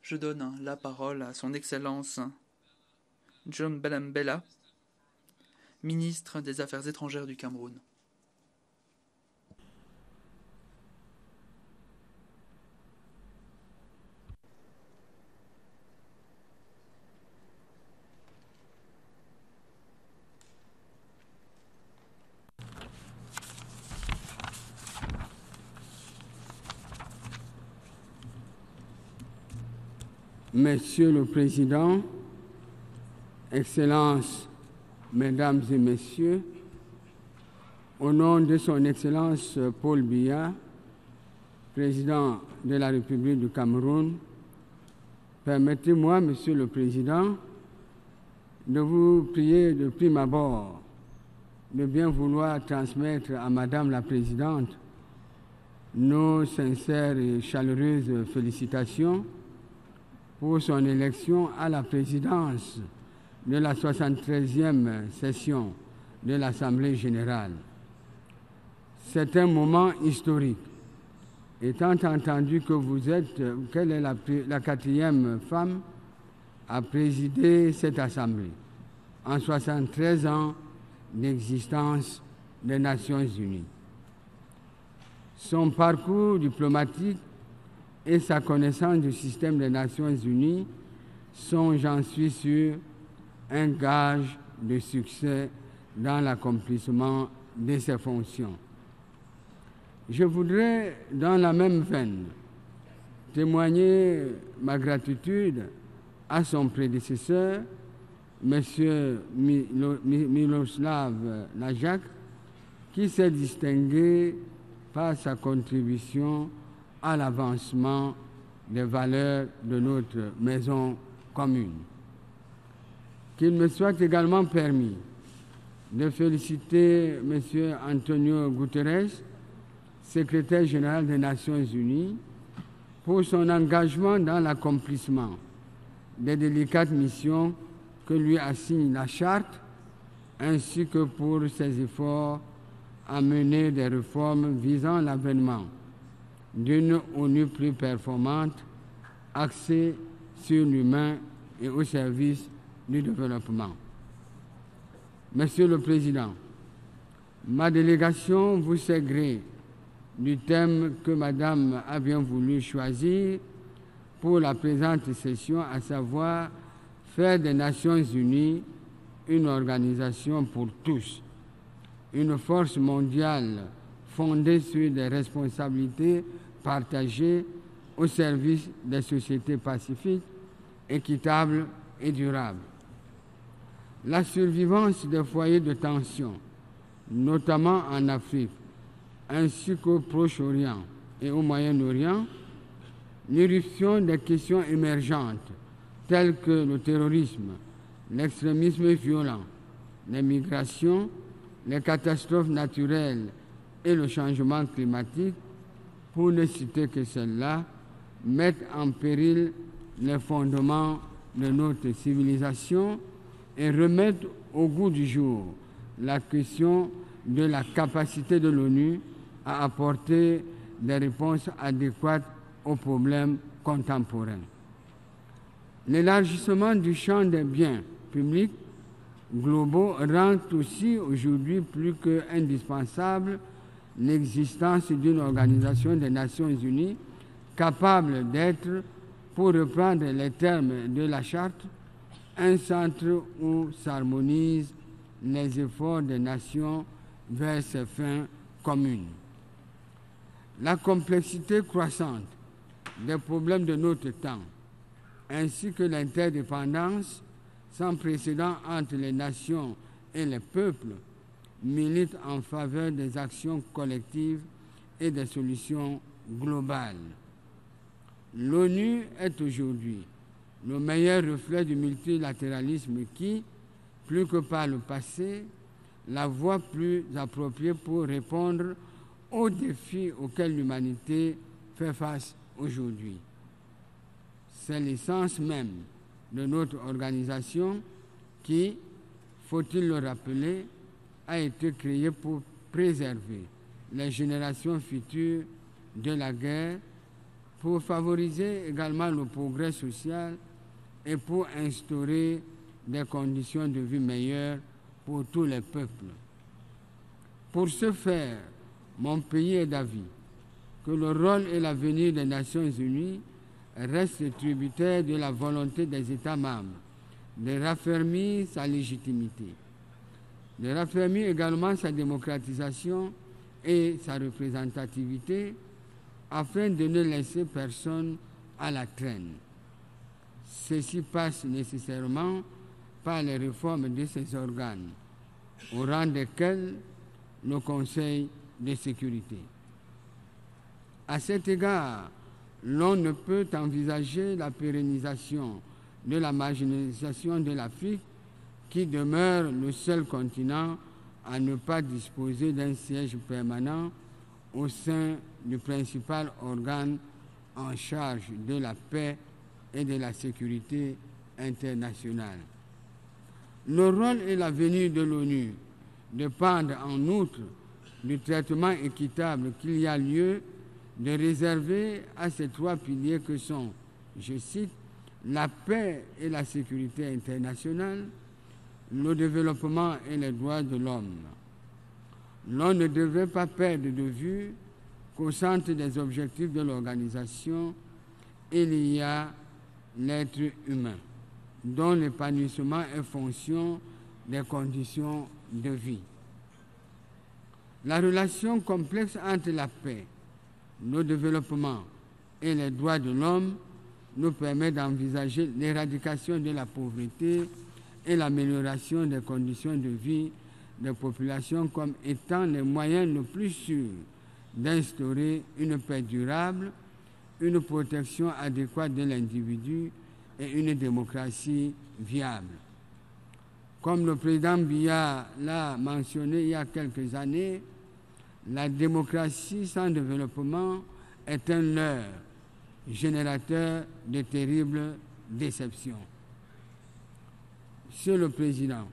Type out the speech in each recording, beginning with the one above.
Je donne la parole à son Excellence John Belembela, ministre des Affaires étrangères du Cameroun. Monsieur le Président, Excellences, Mesdames et Messieurs, au nom de son Excellence Paul Biya, Président de la République du Cameroun, permettez-moi, Monsieur le Président, de vous prier de prime abord de bien vouloir transmettre à Madame la Présidente nos sincères et chaleureuses félicitations pour son élection à la présidence de la 73e session de l'Assemblée générale. C'est un moment historique, étant entendu que qu'elle est la quatrième femme à présider cette Assemblée en 73 ans d'existence des Nations unies. Son parcours diplomatique et sa connaissance du système des Nations unies sont, j'en suis sûr, un gage de succès dans l'accomplissement de ses fonctions. Je voudrais, dans la même veine, témoigner ma gratitude à son prédécesseur, M. Miloslav Lajčák, qui s'est distingué par sa contribution à l'avancement des valeurs de notre maison commune. Qu'il me soit également permis de féliciter M. Antonio Guterres, secrétaire général des Nations unies, pour son engagement dans l'accomplissement des délicates missions que lui assigne la Charte, ainsi que pour ses efforts à mener des réformes visant l'avènement d'une ONU plus performante, axée sur l'humain et au service du développement. Monsieur le Président, ma délégation vous sait gré du thème que Madame a bien voulu choisir pour la présente session, à savoir faire des Nations unies une organisation pour tous, une force mondiale fondée sur des responsabilités partagées au service des sociétés pacifiques, équitables et durables. La survivance des foyers de tension, notamment en Afrique, ainsi qu'au Proche-Orient et au Moyen-Orient, l'irruption des questions émergentes telles que le terrorisme, l'extrémisme violent, les migrations, les catastrophes naturelles et le changement climatique, pour ne citer que celles-là, mettent en péril les fondements de notre civilisation et remettent au goût du jour la question de la capacité de l'ONU à apporter des réponses adéquates aux problèmes contemporains. L'élargissement du champ des biens publics globaux rend aussi aujourd'hui plus qu'indispensable l'existence d'une organisation des Nations unies capable d'être, pour reprendre les termes de la Charte, un centre où s'harmonisent les efforts des nations vers ces fins communes. La complexité croissante des problèmes de notre temps, ainsi que l'interdépendance sans précédent entre les nations et les peuples, militent en faveur des actions collectives et des solutions globales. L'ONU est aujourd'hui le meilleur reflet du multilatéralisme qui, plus que par le passé, la voie plus appropriée pour répondre aux défis auxquels l'humanité fait face aujourd'hui. C'est l'essence même de notre organisation qui, faut-il le rappeler, a été créée pour préserver les générations futures de la guerre, pour favoriser également le progrès social et pour instaurer des conditions de vie meilleures pour tous les peuples. Pour ce faire, mon pays est d'avis que le rôle et l'avenir des Nations Unies restent tributaires de la volonté des États membres de raffermir sa légitimité, de raffermir également sa démocratisation et sa représentativité afin de ne laisser personne à la traîne. Ceci passe nécessairement par les réformes de ces organes, au rang desquels le Conseil de sécurité. À cet égard, l'on ne peut envisager la pérennisation de la marginalisation de l'Afrique, qui demeure le seul continent à ne pas disposer d'un siège permanent au sein du principal organe en charge de la paix et de la sécurité internationale. Le rôle et l'avenir de l'ONU dépendent en outre du traitement équitable qu'il y a lieu de réserver à ces trois piliers que sont, je cite, la paix et la sécurité internationale, le développement et les droits de l'homme. L'on ne devrait pas perdre de vue qu'au centre des objectifs de l'organisation, il y a l'être humain, dont l'épanouissement est fonction des conditions de vie. La relation complexe entre la paix, le développement et les droits de l'homme nous permet d'envisager l'éradication de la pauvreté et l'amélioration des conditions de vie des populations comme étant les moyens les plus sûrs d'instaurer une paix durable, une protection adéquate de l'individu et une démocratie viable. Comme le président Biya l'a mentionné il y a quelques années, la démocratie sans développement est un leurre générateur de terribles déceptions. Monsieur le Président,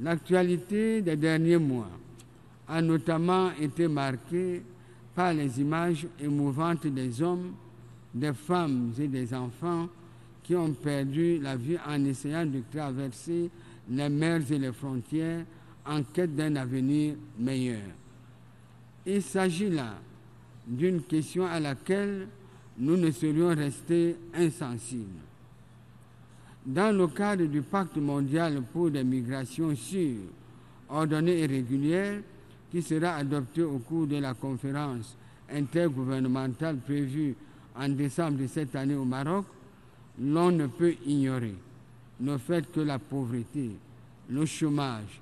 l'actualité des derniers mois a notamment été marquée par les images émouvantes des hommes, des femmes et des enfants qui ont perdu la vie en essayant de traverser les mers et les frontières en quête d'un avenir meilleur. Il s'agit là d'une question à laquelle nous ne serions restés insensibles. Dans le cadre du Pacte mondial pour des migrations sûres, ordonnées et régulières, qui sera adopté au cours de la conférence intergouvernementale prévue en décembre de cette année au Maroc, l'on ne peut ignorer le fait que la pauvreté, le chômage,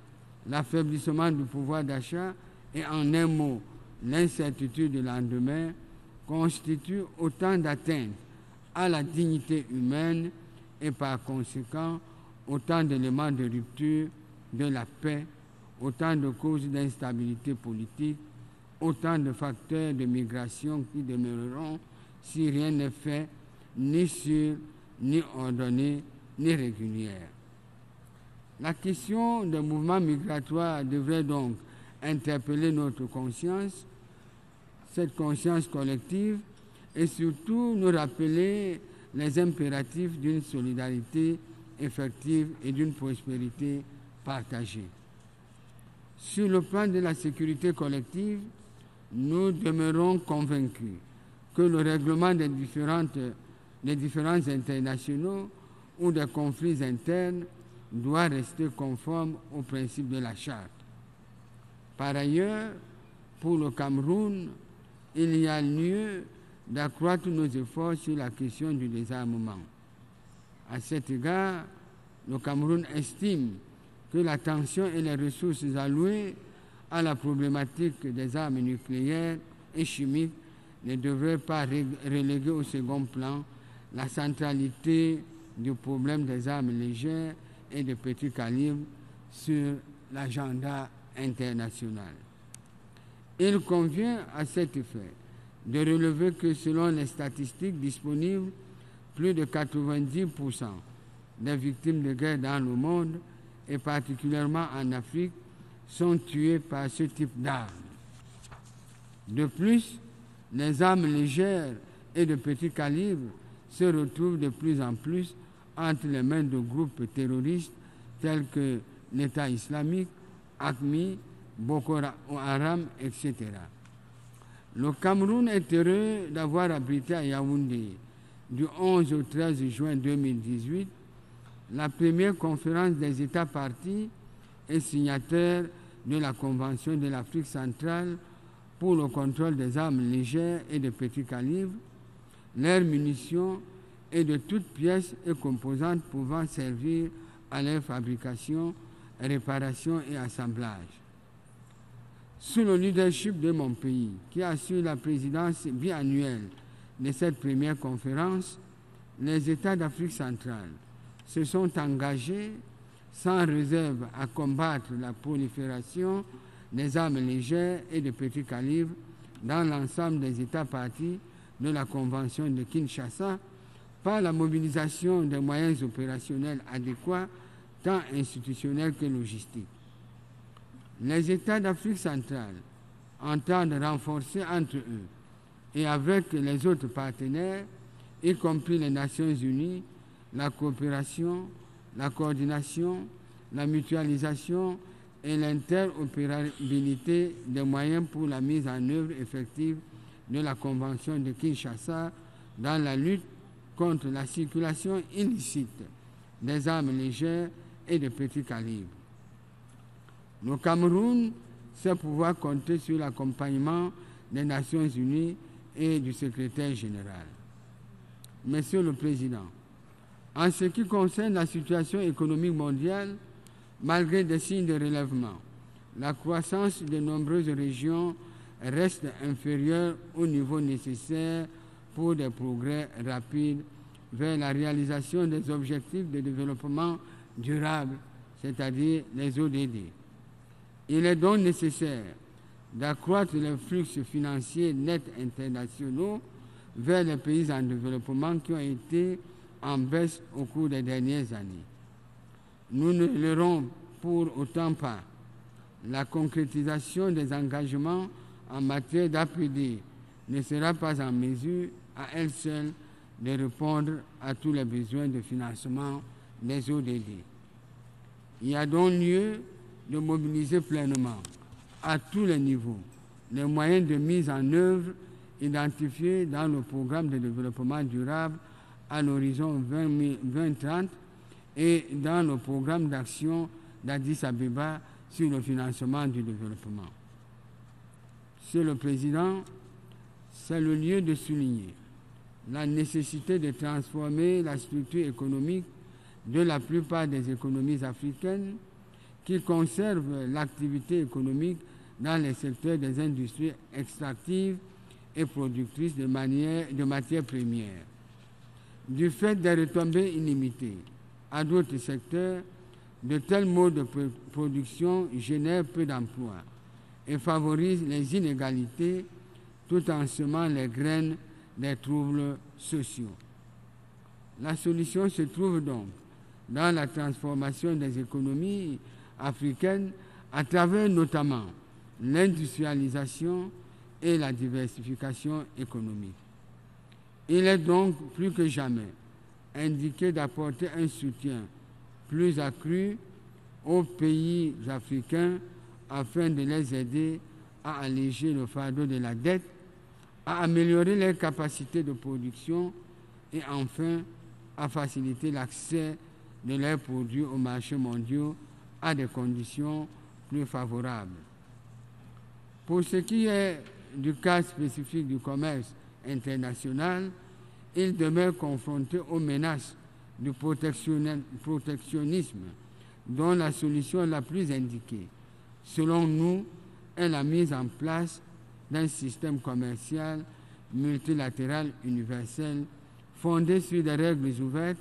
l'affaiblissement du pouvoir d'achat et en un mot, l'incertitude du lendemain constituent autant d'atteintes à la dignité humaine et par conséquent autant d'éléments de rupture de la paix, autant de causes d'instabilité politique, autant de facteurs de migration qui demeureront si rien n'est fait, ni sûr, ni ordonné, ni régulière. La question des mouvements migratoires devrait donc interpeller notre conscience, cette conscience collective, et surtout nous rappeler les impératifs d'une solidarité effective et d'une prospérité partagée. Sur le plan de la sécurité collective, nous demeurons convaincus que le règlement des différends internationaux ou des conflits internes doit rester conforme aux principes de la Charte. Par ailleurs, pour le Cameroun, il y a lieu d'accroître nos efforts sur la question du désarmement. À cet égard, le Cameroun estime que l'attention et les ressources allouées à la problématique des armes nucléaires et chimiques ne devraient pas reléguer au second plan la centralité du problème des armes légères et de petit calibre sur l'agenda international. Il convient à cet effet de relever que selon les statistiques disponibles, plus de 90% des victimes de guerre dans le monde, et particulièrement en Afrique, sont tuées par ce type d'armes. De plus, les armes légères et de petit calibre se retrouvent de plus en plus entre les mains de groupes terroristes tels que l'État islamique, AQMI, Boko Haram, etc. Le Cameroun est heureux d'avoir abrité à Yaoundé, du 11 au 13 juin 2018, la première conférence des États partis et signataires de la Convention de l'Afrique centrale pour le contrôle des armes légères et de petit calibre, leurs munitions et de toutes pièces et composantes pouvant servir à leur fabrication, réparation et assemblage. Sous le leadership de mon pays, qui assure la présidence biannuelle de cette première conférence, les États d'Afrique centrale se sont engagés sans réserve à combattre la prolifération des armes légères et de petit calibre dans l'ensemble des États partis de la Convention de Kinshasa par la mobilisation des moyens opérationnels adéquats, tant institutionnels que logistiques. Les États d'Afrique centrale entendent renforcer entre eux et avec les autres partenaires, y compris les Nations unies, la coopération, la coordination, la mutualisation et l'interopérabilité des moyens pour la mise en œuvre effective de la Convention de Kinshasa dans la lutte contre la circulation illicite des armes légères et de petit calibre. Le Cameroun sait pouvoir compter sur l'accompagnement des Nations unies et du secrétaire général. Monsieur le Président, en ce qui concerne la situation économique mondiale, malgré des signes de relèvement, la croissance de nombreuses régions reste inférieure au niveau nécessaire pour des progrès rapides vers la réalisation des objectifs de développement durable, c'est-à-dire les ODD. Il est donc nécessaire d'accroître les flux financiers nets internationaux vers les pays en développement qui ont été en baisse au cours des dernières années. Nous ne leurrons pour autant pas la concrétisation des engagements en matière d'APD ne sera pas en mesure à elle seule de répondre à tous les besoins de financement des ODD. Il y a donc lieu de mobiliser pleinement, à tous les niveaux, les moyens de mise en œuvre identifiés dans le programme de développement durable à l'horizon 2030 et dans le programme d'action d'Addis Abeba sur le financement du développement. Monsieur le Président, c'est le lieu de souligner la nécessité de transformer la structure économique de la plupart des économies africaines qui conservent l'activité économique dans les secteurs des industries extractives et productrices de matières premières. Du fait des retombées illimitées à d'autres secteurs, de tels modes de production génèrent peu d'emplois et favorisent les inégalités tout en semant les graines des troubles sociaux. La solution se trouve donc dans la transformation des économies africaines à travers notamment l'industrialisation et la diversification économique. Il est donc plus que jamais indiqué d'apporter un soutien plus accru aux pays africains afin de les aider à alléger le fardeau de la dette, à améliorer leurs capacités de production et enfin à faciliter l'accès de leurs produits aux marchés mondiaux à des conditions plus favorables. Pour ce qui est du cas spécifique du commerce international, il demeure confronté aux menaces du protectionnisme dont la solution la plus indiquée, selon nous, est la mise en place d'un système commercial multilatéral universel fondé sur des règles ouvertes,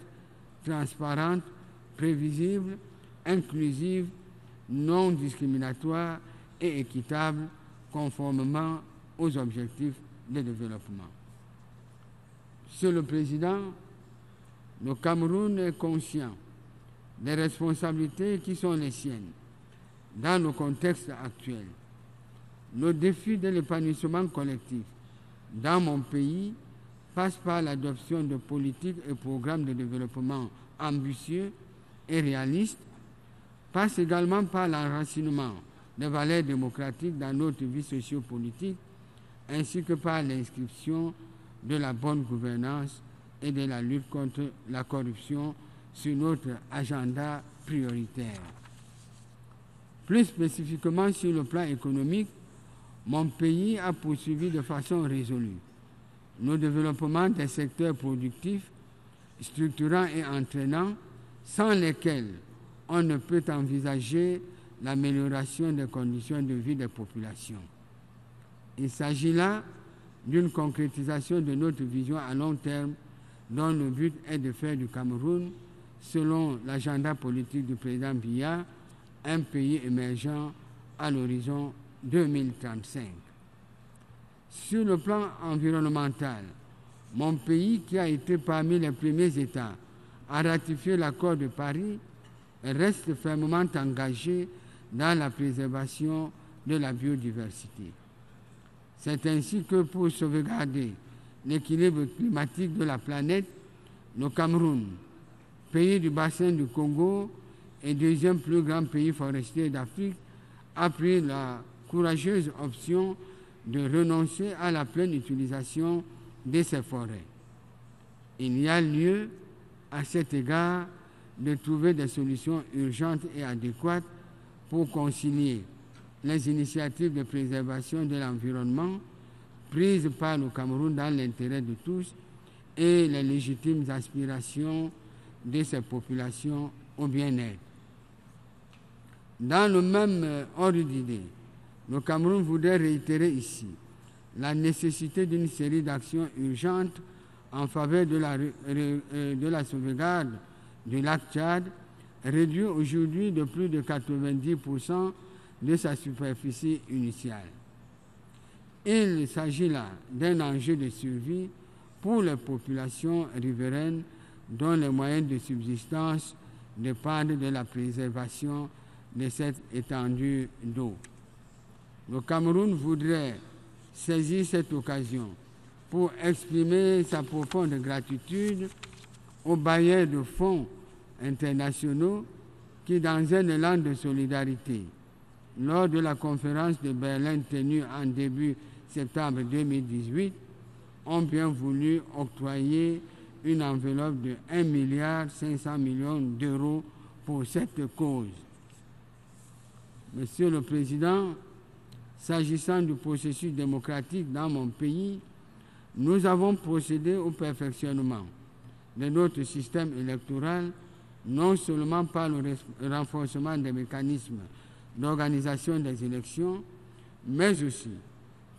transparentes, prévisibles, inclusives, non discriminatoires et équitables, conformément aux objectifs de développement. Monsieur le Président, le Cameroun est conscient des responsabilités qui sont les siennes dans le contexte actuel. Le défi de l'épanouissement collectif dans mon pays passe par l'adoption de politiques et programmes de développement ambitieux et réalistes, passe également par l'enracinement des valeurs démocratiques dans notre vie sociopolitique, ainsi que par l'inscription de la bonne gouvernance et de la lutte contre la corruption sur notre agenda prioritaire. Plus spécifiquement sur le plan économique, mon pays a poursuivi de façon résolue le développement des secteurs productifs, structurants et entraînants, sans lesquels on ne peut envisager l'amélioration des conditions de vie des populations. Il s'agit là d'une concrétisation de notre vision à long terme dont le but est de faire du Cameroun, selon l'agenda politique du président Biya, un pays émergent à l'horizon 2035. Sur le plan environnemental, mon pays, qui a été parmi les premiers États à ratifier l'accord de Paris, reste fermement engagé dans la préservation de la biodiversité. C'est ainsi que pour sauvegarder l'équilibre climatique de la planète, le Cameroun, pays du bassin du Congo et deuxième plus grand pays forestier d'Afrique, a pris la courageuse option de renoncer à la pleine utilisation de ses forêts. Il y a lieu, à cet égard, de trouver des solutions urgentes et adéquates pour concilier les initiatives de préservation de l'environnement prises par le Cameroun dans l'intérêt de tous et les légitimes aspirations de ces populations au bien-être. Dans le même ordre d'idées, le Cameroun voudrait réitérer ici la nécessité d'une série d'actions urgentes en faveur de la sauvegarde du lac Tchad, réduit aujourd'hui de plus de 90% de sa superficie initiale. Il s'agit là d'un enjeu de survie pour les populations riveraines dont les moyens de subsistance dépendent de la préservation de cette étendue d'eau. Le Cameroun voudrait saisir cette occasion pour exprimer sa profonde gratitude aux bailleurs de fonds internationaux qui, dans un élan de solidarité, lors de la conférence de Berlin tenue en début septembre 2018, ont bien voulu octroyer une enveloppe de 1,5 milliard d'euros pour cette cause. Monsieur le Président, s'agissant du processus démocratique dans mon pays, nous avons procédé au perfectionnement de notre système électoral, non seulement par le renforcement des mécanismes d'organisation des élections, mais aussi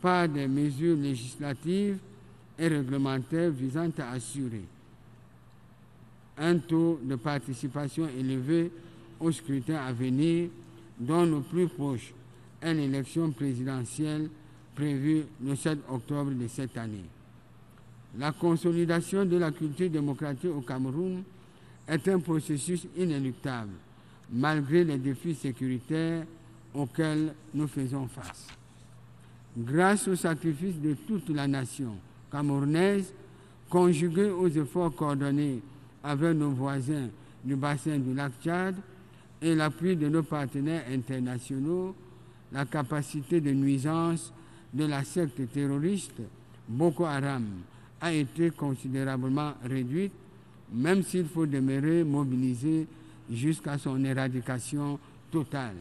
par des mesures législatives et réglementaires visant à assurer un taux de participation élevé au scrutin à venir, dont le plus proche est l'élection présidentielle prévue le 7 octobre de cette année. La consolidation de la culture démocratique au Cameroun est un processus inéluctable, malgré les défis sécuritaires auxquels nous faisons face. Grâce au sacrifice de toute la nation camerounaise, conjugué aux efforts coordonnés avec nos voisins du bassin du lac Tchad et l'appui de nos partenaires internationaux, la capacité de nuisance de la secte terroriste Boko Haram a été considérablement réduite, même s'il faut demeurer mobilisé jusqu'à son éradication totale.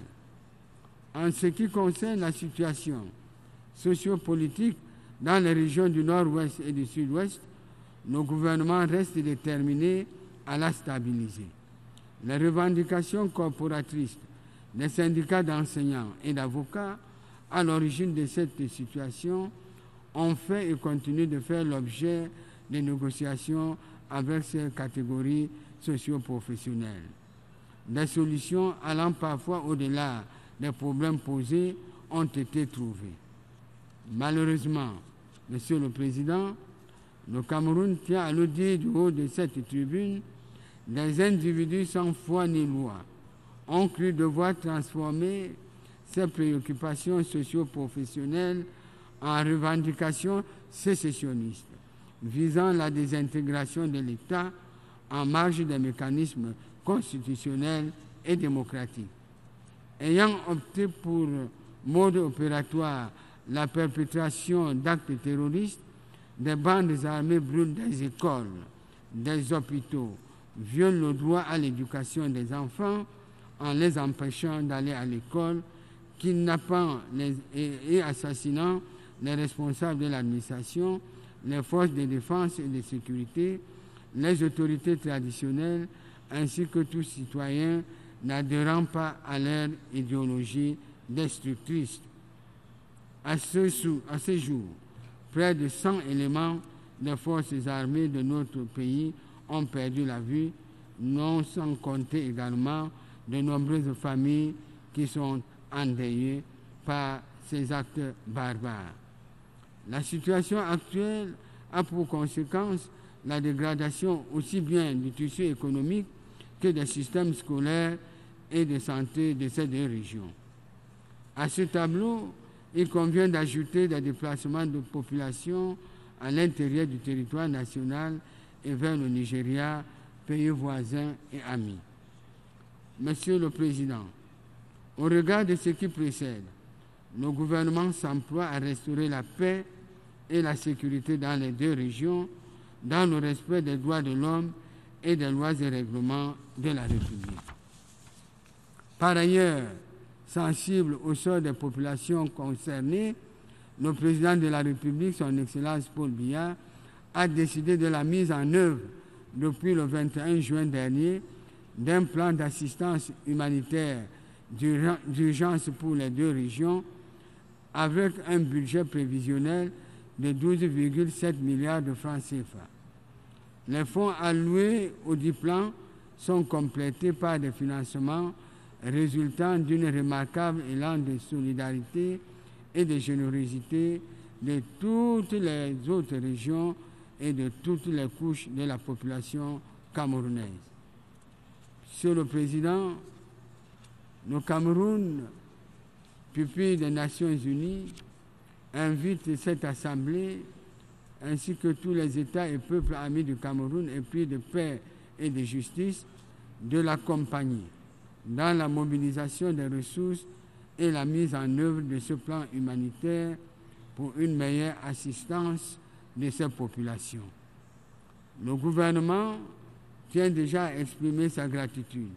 En ce qui concerne la situation sociopolitique dans les régions du nord-ouest et du sud-ouest, nos gouvernements restent déterminés à la stabiliser. Les revendications corporatistes des syndicats d'enseignants et d'avocats à l'origine de cette situation ont fait et continuent de faire l'objet de négociations avec ces catégories socio-professionnelles. Des solutions allant parfois au-delà des problèmes posés ont été trouvées. Malheureusement, Monsieur le Président, le Cameroun tient à le dire du haut de cette tribune, des individus sans foi ni loi ont cru devoir transformer ces préoccupations socio-professionnelles en revendications sécessionnistes visant la désintégration de l'État en marge des mécanismes constitutionnels et démocratiques. Ayant opté pour mode opératoire la perpétration d'actes terroristes, des bandes armées brûlent des écoles, des hôpitaux, violent le droit à l'éducation des enfants en les empêchant d'aller à l'école, kidnappant et assassinant les responsables de l'administration, les forces de défense et de sécurité, les autorités traditionnelles, ainsi que tous citoyens n'adhérant pas à leur idéologie destructrice. À ce jour, près de 100 éléments des forces armées de notre pays ont perdu la vie, non sans compter également de nombreuses familles qui sont endeuillées par ces actes barbares. La situation actuelle a pour conséquence la dégradation aussi bien du tissu économique que des systèmes scolaires et de santé de ces deux régions. À ce tableau, il convient d'ajouter des déplacements de population à l'intérieur du territoire national et vers le Nigeria, pays voisins et amis. Monsieur le Président, au regard de ce qui précède, le gouvernement s'emploie à restaurer la paix et la sécurité dans les deux régions, dans le respect des droits de l'homme et des lois et règlements de la République. Par ailleurs, sensible au sort des populations concernées, le président de la République, son Excellence Paul Biya, a décidé de la mise en œuvre depuis le 21 juin dernier d'un plan d'assistance humanitaire d'urgence pour les deux régions avec un budget prévisionnel de 12,7 milliards de francs CFA. Les fonds alloués au dit plan sont complétés par des financements résultant d'une remarquable élan de solidarité et de générosité de toutes les autres régions et de toutes les couches de la population camerounaise. Monsieur le Président, le Cameroun, pupille des Nations Unies, invite cette Assemblée ainsi que tous les États et peuples amis du Cameroun épris de paix et de justice de l'accompagner dans la mobilisation des ressources et la mise en œuvre de ce plan humanitaire pour une meilleure assistance de ces populations. Le gouvernement tient déjà à exprimer sa gratitude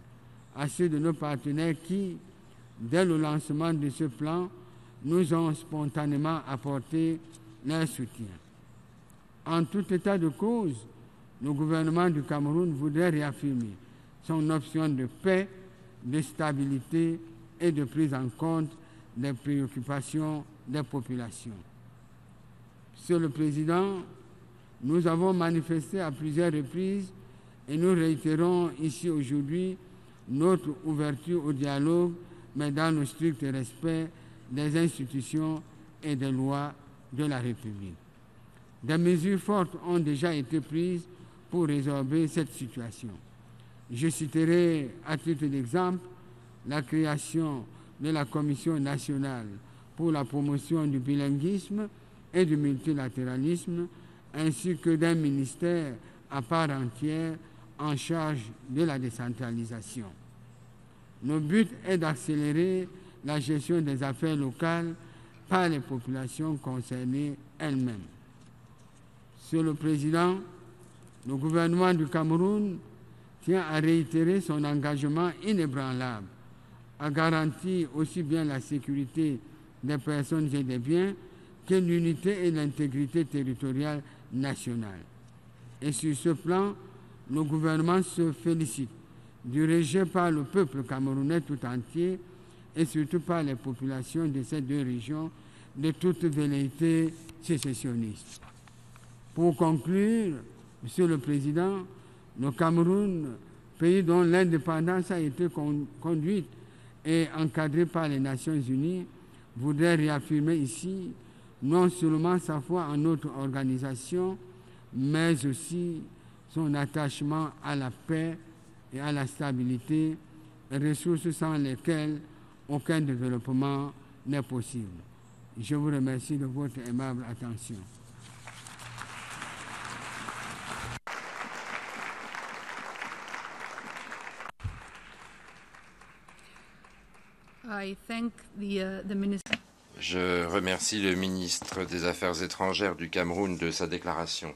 à ceux de nos partenaires qui, dès le lancement de ce plan, nous ont spontanément apporté leur soutien. En tout état de cause, le gouvernement du Cameroun voudrait réaffirmer son option de paix, de stabilité et de prise en compte des préoccupations des populations. Monsieur le Président, nous avons manifesté à plusieurs reprises et nous réitérons ici aujourd'hui notre ouverture au dialogue, mais dans le strict respect des institutions et des lois de la République. Des mesures fortes ont déjà été prises pour résorber cette situation. Je citerai à titre d'exemple la création de la Commission nationale pour la promotion du bilinguisme et du multilatéralisme, ainsi que d'un ministère à part entière en charge de la décentralisation. Le but est d'accélérer la gestion des affaires locales par les populations concernées elles-mêmes. Monsieur le Président, le gouvernement du Cameroun tient à réitérer son engagement inébranlable à garantir aussi bien la sécurité des personnes et des biens que l'unité et l'intégrité territoriale nationale. Et sur ce plan, le gouvernement se félicite du rejet par le peuple camerounais tout entier et surtout par les populations de ces deux régions de toute velléité sécessionniste. Pour conclure, Monsieur le Président, le Cameroun, pays dont l'indépendance a été conduite et encadrée par les Nations Unies, voudrait réaffirmer ici non seulement sa foi en notre organisation, mais aussi son attachement à la paix et à la stabilité, ressources sans lesquelles aucun développement n'est possible. Je vous remercie de votre aimable attention. I thank the minister. Je remercie le ministre des Affaires étrangères du Cameroun de sa déclaration.